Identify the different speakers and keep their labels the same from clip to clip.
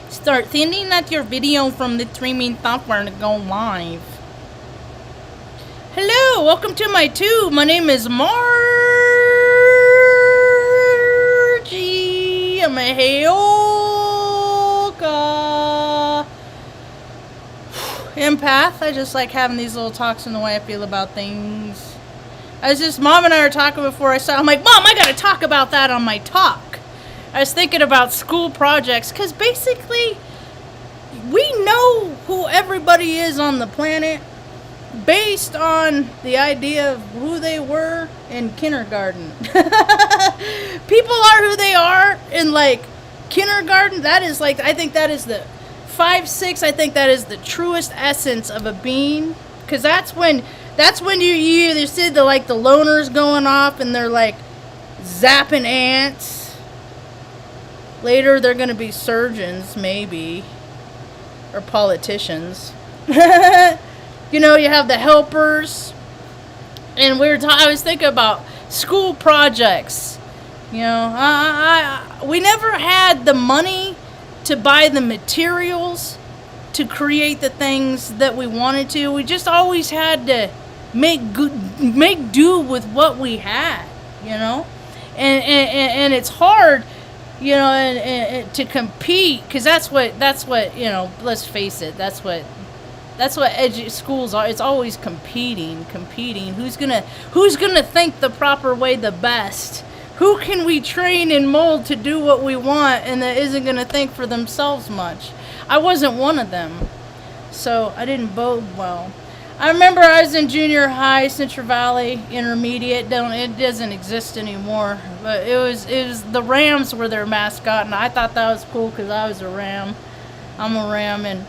Speaker 1: Start sending out your video from the streaming software to go live. Hello, welcome to my tube. My name is Margie. I'm a Heyoka empath. I just like having these little talks in the way I feel about things. Mom and I were talking before I started. I'm like, Mom, I gotta talk about that on my talk. I was thinking about school projects, because basically, we know who everybody is on the planet based on the idea of who they were in kindergarten. People are who they are in, like, kindergarten. That is, like, I think that is the 5, 6, I think that is the truest essence of a being, because that's when you either see the, like, the loners going off and they're, like, zapping ants. Later, they're going to be surgeons, maybe. Or politicians. You know, you have the helpers. And I was thinking about school projects. You know, we never had the money to buy the materials to create the things that we wanted to. We just always had to make do with what we had, you know? And it's hard, you know, and to compete, because that's what, you know, let's face it, that's what schools are. It's always competing. Who's gonna think the proper way the best? Who can we train and mold to do what we want and that isn't gonna think for themselves much? I wasn't one of them, so I didn't bode well. I remember I was in junior high, Central Valley, intermediate. It doesn't exist anymore. But it was the Rams were their mascot, and I thought that was cool because I was a Ram. I'm a Ram, and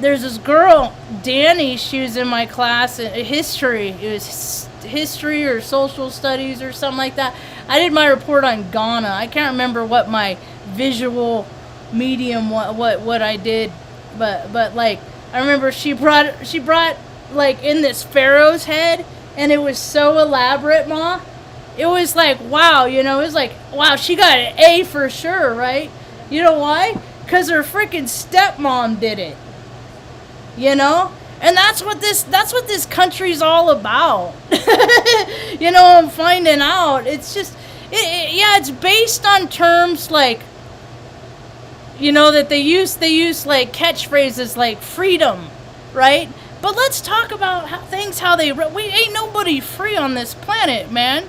Speaker 1: there's this girl, Danny. She was in my class in history. It was history or social studies or something like that. I did my report on Ghana. I can't remember what my visual medium what I did, but like. I remember she brought like in this pharaoh's head, and it was so elaborate, Ma. It was like, wow, you know, it was like, wow, she got an A for sure, right? You know why? Because her freaking stepmom did it. You know? And that's what this country's all about. You know, I'm finding out. It's just, it's based on terms like, you know, that they use like catchphrases like freedom, right? But let's talk about we ain't nobody free on this planet, man.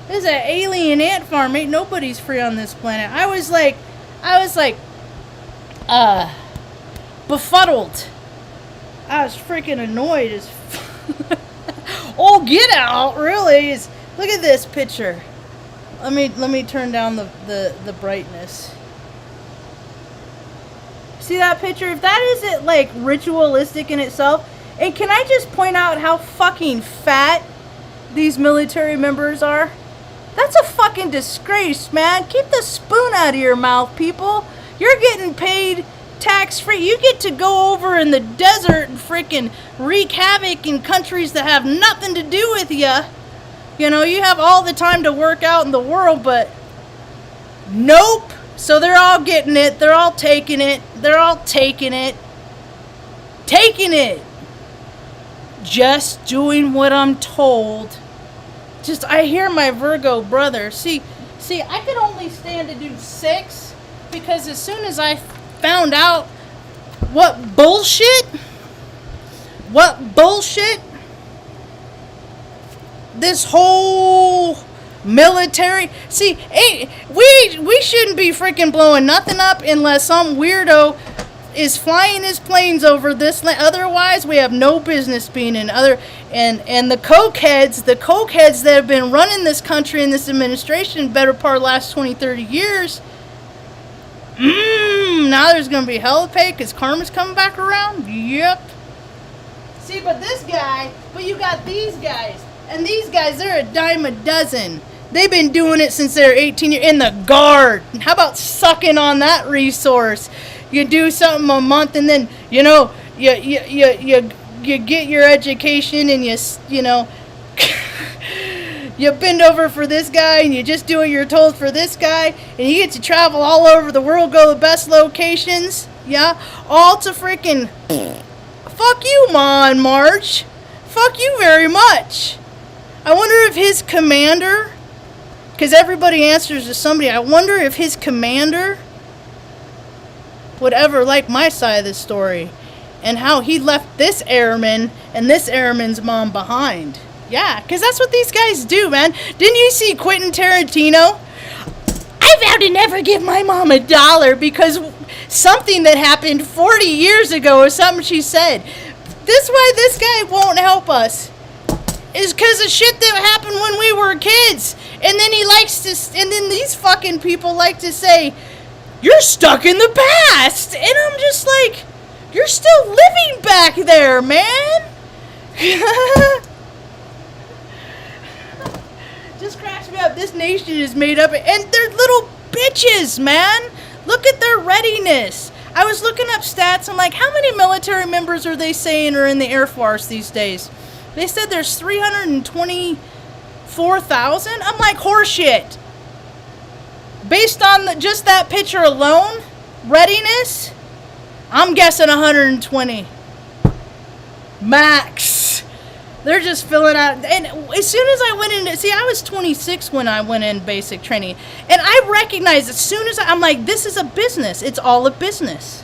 Speaker 1: This is an alien ant farm. Ain't nobody's free on this planet. I was like befuddled. I was freaking annoyed as oh, get out, really. Look at this picture. Let me turn down the brightness. See that picture? If that isn't like ritualistic in itself, and can I just point out how fucking fat these military members are? That's a fucking disgrace, man. Keep the spoon out of your mouth, people. You're getting paid tax-free. You get to go over in the desert and freaking wreak havoc in countries that have nothing to do with you. You know, you have all the time to work out in the world, but nope. So they're all getting it. They're all taking it. They're all taking it. Taking it. Just doing what I'm told. I hear my Virgo brother. See, I could only stand to do 6 because as soon as I found out what bullshit this whole military. See, we shouldn't be freaking blowing nothing up unless some weirdo is flying his planes over this land. Otherwise, we have no business being in other. And the cokeheads that have been running this country and this administration better part of the last 20, 30 years. Now there's going to be hell to pay because karma's coming back around. Yep. See, but you got these guys. And these guys, they're a dime a dozen. They've been doing it since they're 18 years in the Guard. How about sucking on that resource? You do something a month, and then you know you get your education, and you know you bend over for this guy, and you just do what you're told for this guy, and you get to travel all over the world, go to the best locations, yeah, all to freaking, fuck you, Ma and Marge. Fuck you very much. I wonder if his commander, because everybody answers to somebody, I wonder if his commander would ever like my side of the story, and how he left this airman and this airman's mom behind. Yeah, because that's what these guys do, man. Didn't you see Quentin Tarantino? I vowed to never give my mom $1 because something that happened 40 years ago or something she said. This why this guy won't help us. Is because of shit that happened when we were kids. And then he likes to, and then these fucking people like to say, you're stuck in the past. And I'm just like, you're still living back there, man. Just cracks me up. This nation is made up, and they're little bitches, man. Look at their readiness. I was looking up stats. I'm like, how many military members are they saying are in the Air Force these days? They said there's 324,000. I'm like, horseshit. Based on just that picture alone, readiness, I'm guessing 120. Max. They're just filling out. And as soon as I went into, see, I was 26 when I went in basic training. And I recognized as soon as I'm like, this is a business. It's all a business.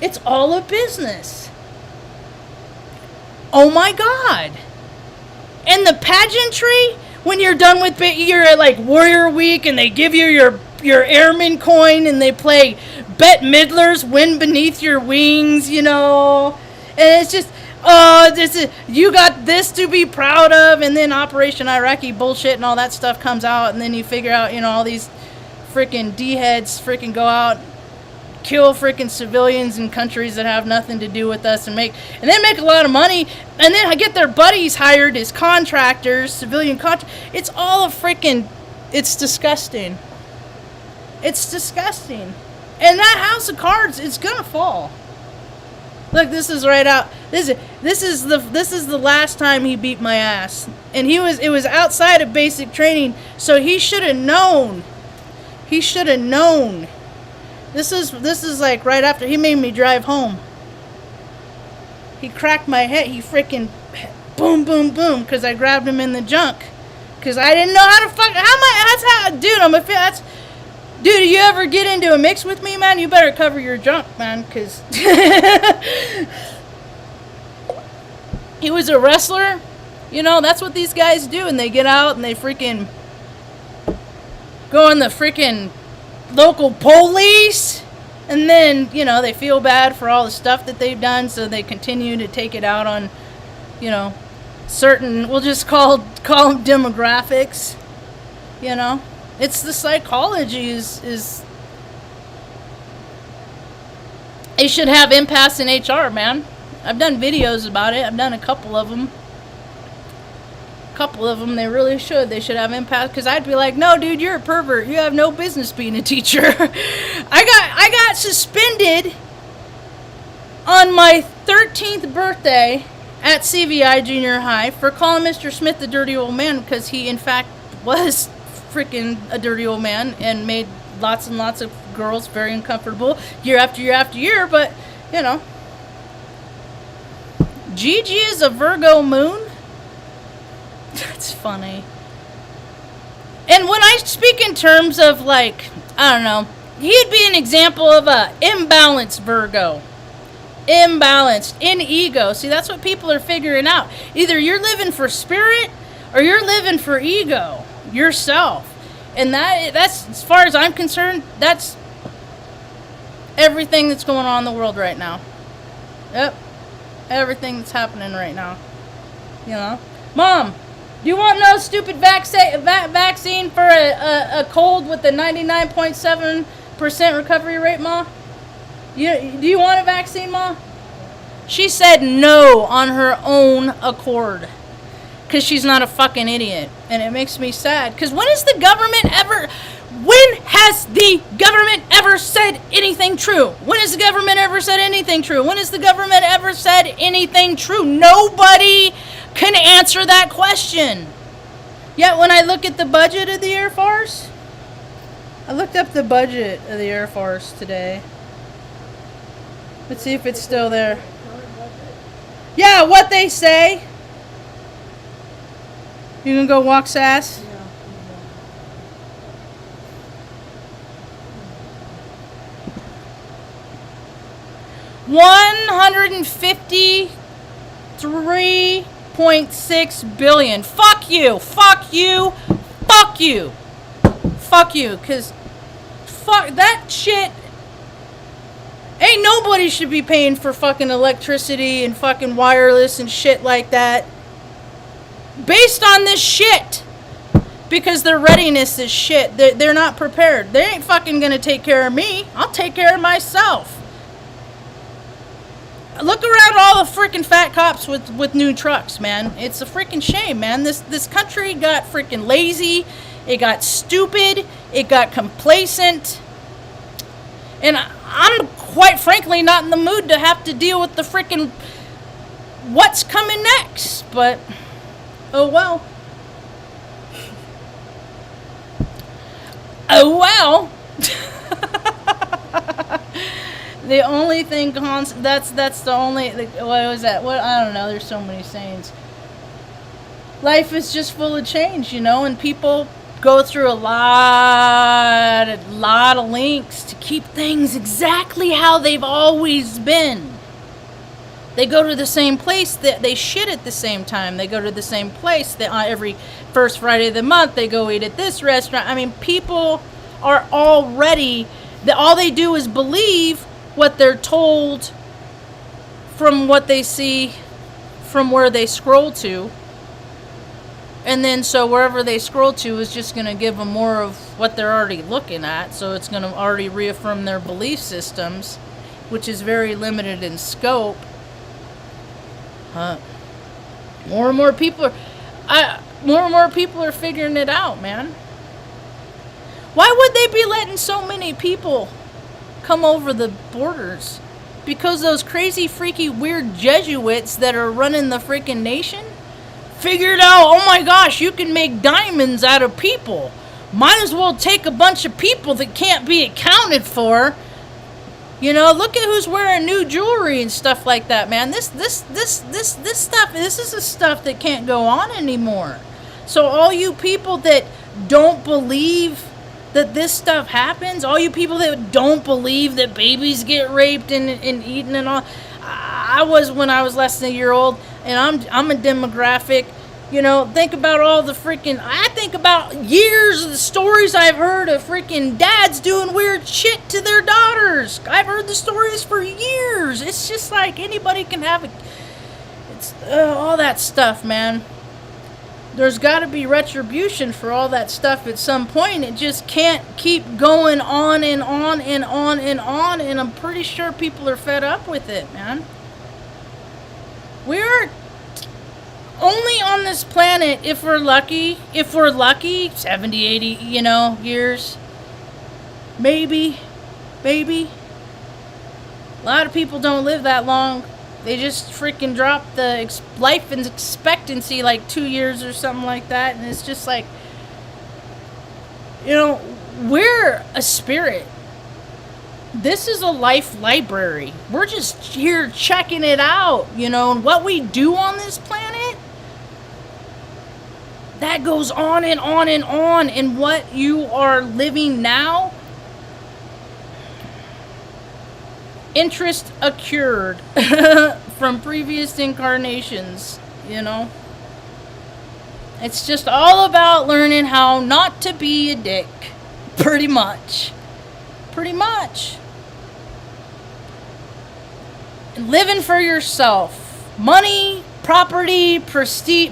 Speaker 1: It's all a business. Oh my God. And the pageantry, when you're done with it, you're at like Warrior Week and they give you your airman coin and they play Bette Midler's Wind Beneath Your Wings, you know. And it's just, oh, you got this to be proud of. And then Operation Iraqi bullshit and all that stuff comes out. And then you figure out, you know, all these freaking D-heads freaking go out, kill freaking civilians in countries that have nothing to do with us, and then make a lot of money, and then get their buddies hired as contractors, civilian contractors. It's all a freaking, it's disgusting. It's disgusting. And that house of cards is gonna fall. Look, this is right out. This is the last time he beat my ass, and it was outside of basic training, so he should have known. He should have known. This is like right after he made me drive home. He cracked my head. He freaking boom, boom, boom, because I grabbed him in the junk. Because I didn't know how to fuck. That's how, dude. Dude, you ever get into a mix with me, man? You better cover your junk, man, because he was a wrestler. You know, that's what these guys do, and they get out and they freaking go on the freaking local police, and then, you know, they feel bad for all the stuff that they've done, so they continue to take it out on, you know, certain, we'll just call them demographics, you know. It's the psychology is they should have impasse in HR, man. I've done videos about it. I've done a couple of them. They really should. They should have impasse, because I'd be like, no, dude, you're a pervert. You have no business being a teacher. I got suspended on my 13th birthday at CVI Junior High for calling Mr. Smith a dirty old man, because he, in fact, was freaking a dirty old man and made lots and lots of girls very uncomfortable year after year after year. But, you know, Gigi is a Virgo moon. That's funny. And when I speak in terms of, like, I don't know, he'd be an example of a imbalanced Virgo. Imbalanced in ego. See, that's what people are figuring out. Either you're living for spirit or you're living for ego, yourself. And that's, as far as I'm concerned, that's everything that's going on in the world right now. Yep. Everything that's happening right now. You know? Mom, do you want no stupid vaccine for a cold with a 99.7% recovery rate, Ma? Do you want a vaccine, Ma? She said no on her own accord. Because she's not a fucking idiot. And it makes me sad. Because when has the government ever said anything true? When has the government ever said anything true? When has the government ever said anything true? Nobody can answer that question. Yeah, when I look at the budget of the Air Force, I looked up the budget of the Air Force today. Let's see if it's still there. Yeah, what they say. You gonna go walk sass? $153.6 billion. Fuck you. Fuck you. Fuck you. Fuck you. Cause fuck that shit. Ain't nobody should be paying for fucking electricity and fucking wireless and shit like that. Based on this shit. Because their readiness is shit. They're not prepared. They ain't fucking gonna take care of me. I'll take care of myself. Look around all the freaking fat cops with new trucks, man. It's a freaking shame, man. This country got freaking lazy. It got stupid. It got complacent. And I'm quite frankly not in the mood to have to deal with the freaking what's coming next. But, oh well. Oh well. The only thing that's the only, what was that? What, I don't know, there's so many sayings. Life is just full of change, you know, and people go through a lot of links to keep things exactly how they've always been. They go to the same place, they shit at the same time. They go to the same place every first Friday of the month. They go eat at this restaurant. I mean, people are already, all they do is believe what they're told from what they see from where they scroll to. And then so wherever they scroll to is just going to give them more of what they're already looking at. So it's going to already reaffirm their belief systems, which is very limited in scope. More and more people are figuring it out, man. Why would they be letting so many people come over the borders? Because those crazy, freaky, weird Jesuits that are running the freaking nation figured out, oh my gosh, you can make diamonds out of people. Might as well take a bunch of people that can't be accounted for. You know, look at who's wearing new jewelry and stuff like that, man. This stuff, this is the stuff that can't go on anymore. So all you people that don't believe that this stuff happens, all you people that don't believe that babies get raped and eaten and all, I was when I was less than a year old, and I'm a demographic. You know, think about all the freaking, I think about years of the stories I've heard of freaking dads doing weird shit to their daughters. I've heard the stories for years. It's just like anybody can have it. It's all that stuff, man. There's got to be retribution for all that stuff at some point. It just can't keep going on and on and on and on. And I'm pretty sure people are fed up with it, man. We're only on this planet, if we're lucky, 70, 80, years. Maybe. A lot of people don't live that long. They just freaking drop the life expectancy like 2 years or something like that. And it's just like, we're a spirit. This is a life library. We're just here checking it out, and what we do on this planet, that goes on and on and on. And what you are living now, interest accrued from previous incarnations, It's just all about learning how not to be a dick. Pretty much. And living for yourself. Money, property, prestige.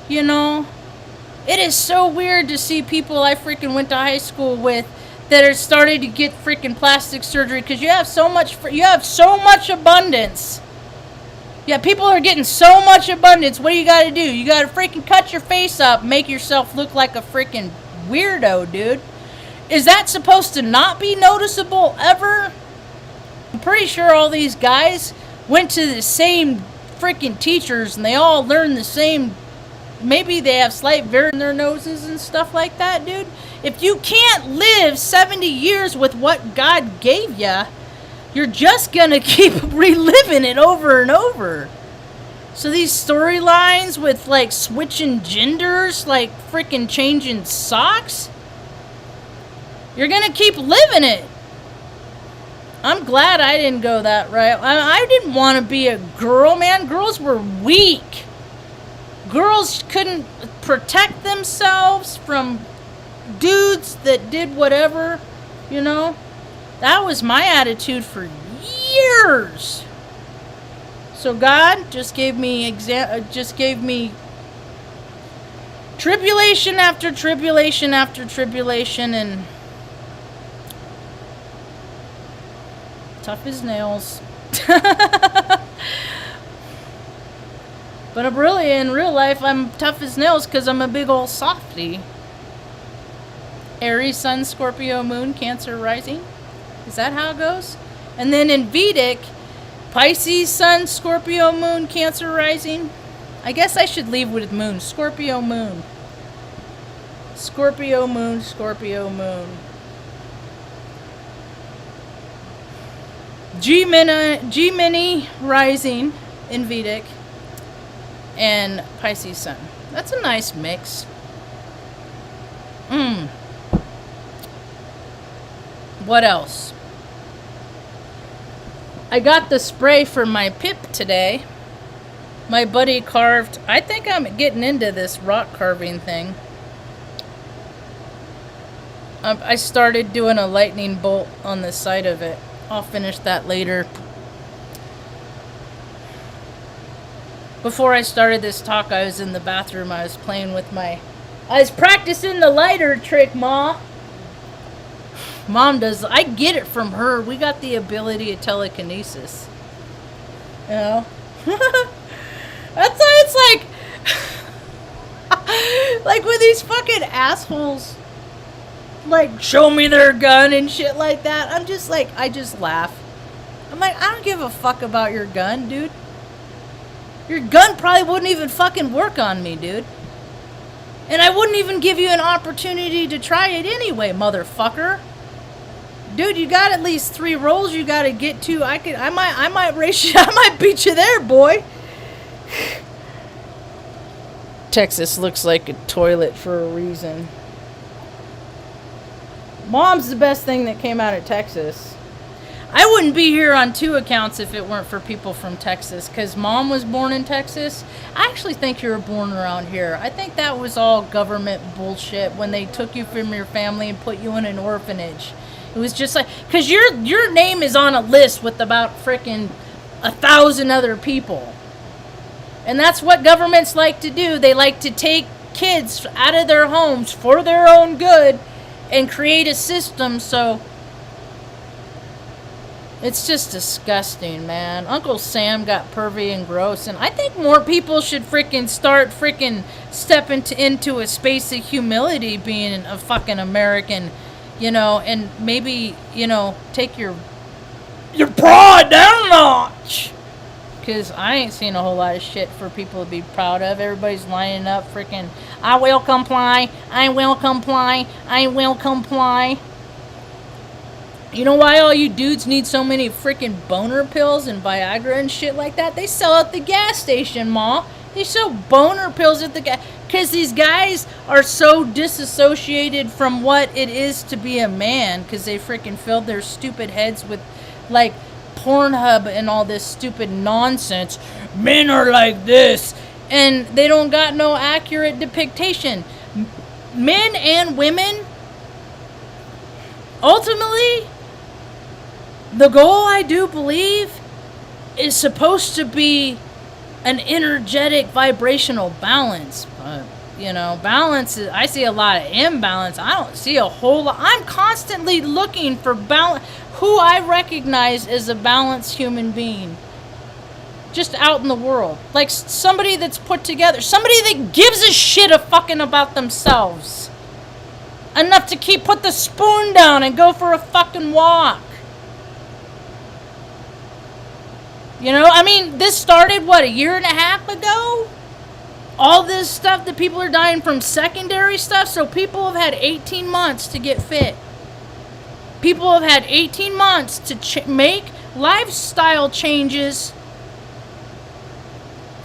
Speaker 1: It is so weird to see people I freaking went to high school with that are starting to get freaking plastic surgery because you have so much abundance. Yeah, people are getting so much abundance. What do you got to do? You got to freaking cut your face up, make yourself look like a freaking weirdo, dude. Is that supposed to not be noticeable ever? I'm pretty sure all these guys went to the same freaking teachers and they all learn the same. Maybe they have slight variation in their noses and stuff like that, dude. If you can't live 70 years with what God gave you, you're just gonna keep reliving it over and over. So these storylines with like switching genders, like freaking changing socks, you're gonna keep living it. I'm glad I didn't go that route. I didn't want to be a girl, man. Girls were weak. Girls couldn't protect themselves from dudes that did whatever, you know. That was my attitude for years. So God just gave me tribulation after tribulation after tribulation, and tough as nails. But really, in real life, I'm tough as nails because I'm a big old softy. Aries, Sun, Scorpio, Moon, Cancer, Rising. Is that how it goes? And then in Vedic, Pisces, Sun, Scorpio, Moon, Cancer, Rising. I guess I should leave with Moon. Scorpio, Moon. Scorpio, Moon, Scorpio, Moon. Gemini, Rising in Vedic. And Pisces Sun. That's a nice mix. What else? I got the spray for my pip today. My buddy carved. I think I'm getting into this rock carving thing. I started doing a lightning bolt on the side of it. I'll finish that later. Before I started this talk, I was in the bathroom. I was practicing the lighter trick, Ma. Mom does. I get it from her. We got the ability of telekinesis. You know? That's why it's like when these fucking assholes like show me their gun and shit like that. I'm just like, I just laugh. I'm like, I don't give a fuck about your gun, dude. Your gun probably wouldn't even fucking work on me, dude. And I wouldn't even give you an opportunity to try it anyway, motherfucker. Dude, you got at least 3 rolls you gotta get to. I might race you. I might beat you there, boy. Texas looks like a toilet for a reason. Mom's the best thing that came out of Texas. I wouldn't be here on 2 accounts if it weren't for people from Texas, because Mom was born in Texas. I actually think you were born around here. I think that was all government bullshit when they took you from your family and put you in an orphanage. It was just like, because your name is on a list with about frickin' 1,000 other people. And that's what governments like to do. They like to take kids out of their homes for their own good and create a system so... It's just disgusting, man. Uncle Sam got pervy and gross, and I think more people should start stepping into a space of humility being a fucking American, you know, and maybe, you know, take your pride down a notch. Because I ain't seen a whole lot of shit for people to be proud of. Everybody's lining up I will comply, I will comply, I will comply. You know why all you dudes need so many freaking boner pills and Viagra and shit like that? They sell at the gas station, Ma. They sell boner pills at the gas... Because these guys are so disassociated from what it is to be a man. Because they freaking filled their stupid heads with, like, Pornhub and all this stupid nonsense. Men are like this. And they don't got no accurate depiction. Men and women... Ultimately... The goal, I do believe, is supposed to be an energetic vibrational balance. But, you know, balance is, I see a lot of imbalance. I don't see a whole lot. I'm constantly looking for balance. Who I recognize as a balanced human being. Just out in the world. Like somebody that's put together. Somebody that gives a shit about themselves. Enough to put the spoon down and go for a fucking walk. You know, I mean, this started, what, a year and a half ago? All this stuff that people are dying from secondary stuff, so people have had 18 months to get fit. People have had 18 months to make lifestyle changes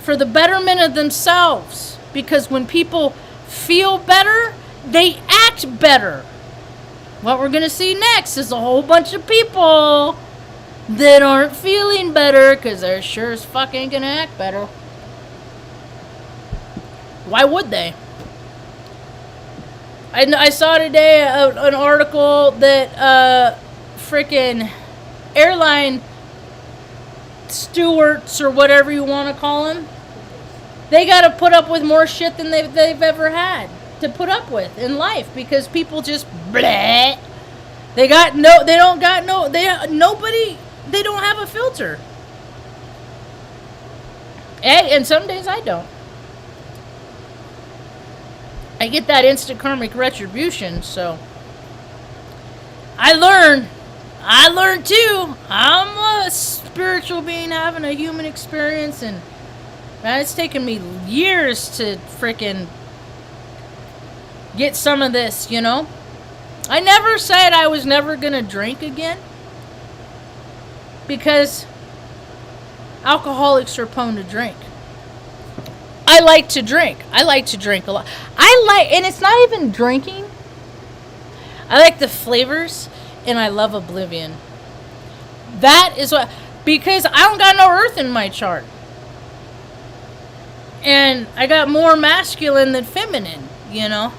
Speaker 1: for the betterment of themselves. Because when people feel better, they act better. What we're going to see next is a whole bunch of people that aren't feeling better because they're sure as fuck ain't going to act better. Why would they? I saw today an article that freaking airline stewards or whatever you want to call them, they got to put up with more shit than they've ever had to put up with in life because people just bleh. They don't have a filter. And some days I don't. I get that instant karmic retribution, so I learn too. I'm a spiritual being having a human experience, and man, it's taken me years to freaking get some of this, you know. I never said I was never gonna drink again because alcoholics are prone to drink. I like to drink. I like to drink a lot. And it's not even drinking. I like the flavors, and I love oblivion. That is what, because I don't got no earth in my chart. And I got more masculine than feminine, you know.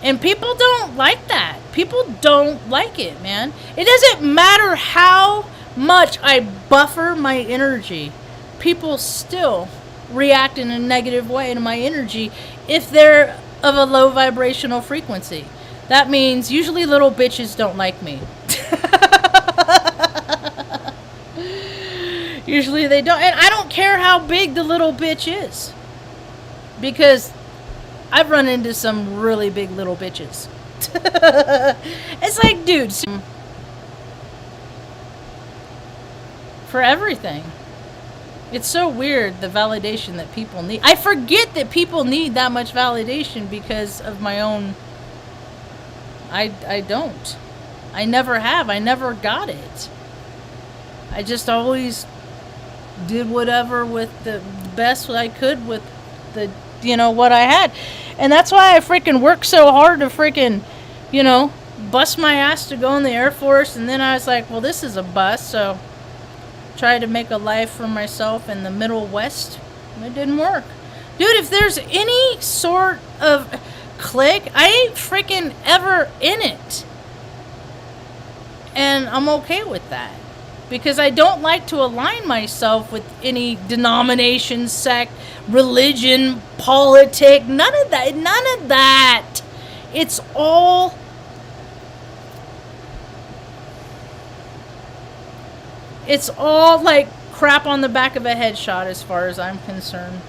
Speaker 1: And people don't like that. People don't like it, man. It doesn't matter how much I buffer my energy. People still react in a negative way to my energy if they're of a low vibrational frequency. That means usually little bitches don't like me. Usually they don't. And I don't care how big the little bitch is. Because I've run into some really big little bitches. It's like, dude, for everything. It's so weird, the validation that people need. I forget that people need that much validation because of my own... I don't. I never have. I never got it. I just always did whatever with the best I could with the, you know, what I had. And that's why I freaking worked so hard to freaking, you know, bust my ass to go in the Air Force. And then I was like, well, this is a bust, so... try to make a life for myself in the Middle West. It didn't work. Dude, if there's any sort of clique, I ain't freaking ever in it. And I'm okay with that. Because I don't like to align myself with any denomination, sect, religion, politic, none of that. None of that. It's all... it's all like crap on the back of a headshot as far as I'm concerned.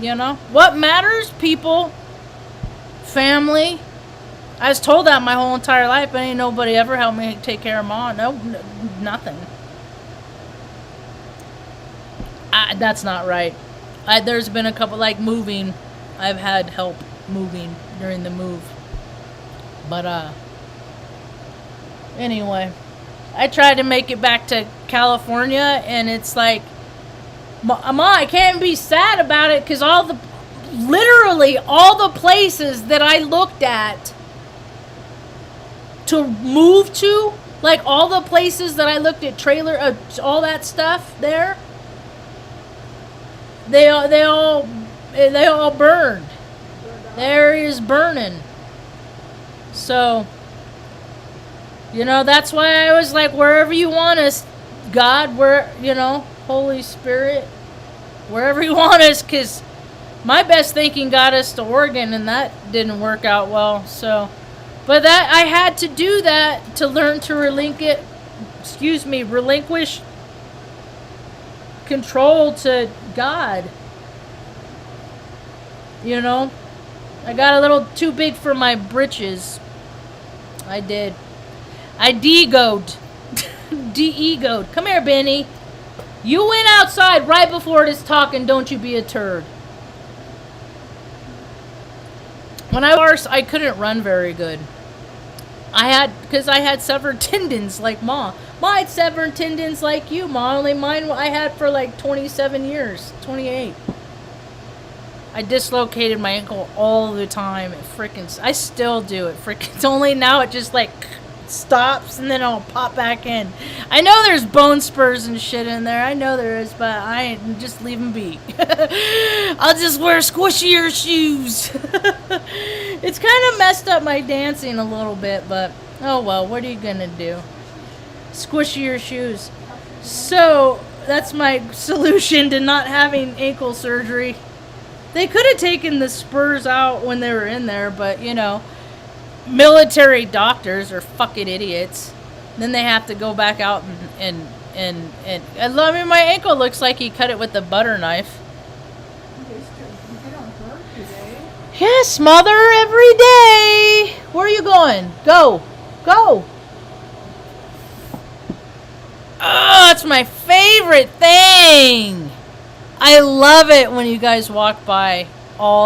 Speaker 1: You know? What matters? People. Family. I was told that my whole entire life, but ain't nobody ever helped me take care of mom. No, nothing. That's not right. There's been a couple, like moving. I've had help moving during the move. But, anyway. I tried to make it back to California, and it's like, Mom, I can't be sad about it because literally all the places that I looked at to move to, like all the places that I looked at all that stuff there, they all burned. The area is burning. So... you know, that's why I was like, wherever you want us, God, Holy Spirit, wherever you want us, because my best thinking got us to Oregon, and that didn't work out well, so, but I had to do that to learn to relinquish control to God, you know, I got a little too big for my britches, I did. I de-egoed. De-egoed. Come here, Benny. You went outside right before this talk, and don't you be a turd. When I was, I couldn't run very good. Because I had severed tendons like Ma. Ma had severed tendons like you, Ma. Only mine I had for like 27 years, 28. I dislocated my ankle all the time. I still do it. It's only now it just like stops and then it'll pop back in. I know there's bone spurs and shit in there. I know there is, but I ain't just leave them be. I'll just wear squishier shoes. It's kind of messed up my dancing a little bit, but oh well, what are you gonna do? Squishier shoes. So that's my solution to not having ankle surgery. They could have taken the spurs out when they were in there, but you know, military doctors are fucking idiots. Then they have to go back out and I love it. My ankle looks like he cut it with a butter knife. Yes, mother, every day. Where are you going? Go. Go. Oh, it's my favorite thing. I love it when you guys walk by all